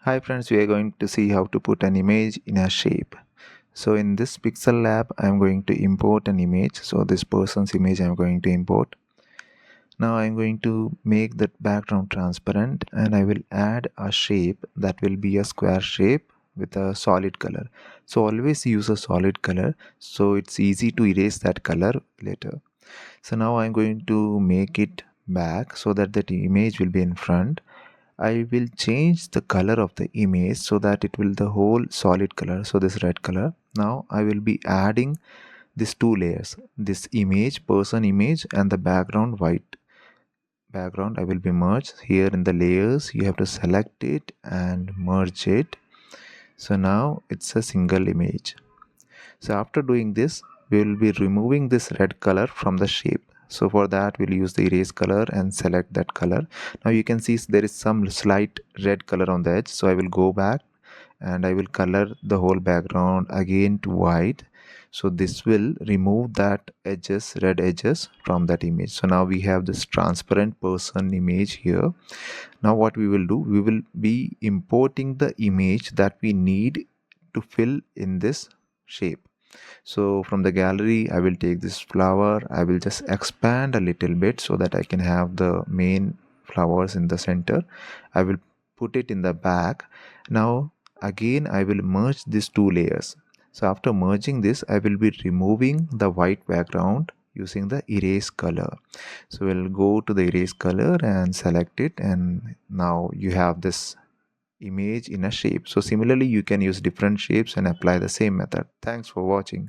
Hi friends, we are going to see how to put an image in a shape. So in this Pixellab, I am going to import an image. So this person's image I am going to import. Now I am going to make that background transparent and I will add a shape that will be a square shape with a solid color. So always use a solid color so it's easy to erase that color later. So now I'm going to make it back so that image will be in front. I will change the color of the image so that it will the whole solid color, so this red color. Now I will be adding these two layers, this image, person image, and the background white background. I will be merged here in the layers. You have to select it and merge it. So now it's a single image. So after doing this, we will be removing this red color from the shape. So for that, we'll use the erase color and select that color. Now you can see there is some slight red color on the edge. So I will go back and I will color the whole background again to white. So this will remove that red edges from that image. So now we have this transparent person image here. Now what we will do, we will be importing the image that we need to fill in this shape. So from the gallery, I will take this flower. I will just expand a little bit so that I can have the main flowers in the center. I will put it in the back. Now again, I will merge these two layers. So after merging this, I will be removing the white background using the erase color. So we'll go to the erase color and select it, and now you have this image in a shape. So similarly, you can use different shapes and apply the same method. Thanks for watching.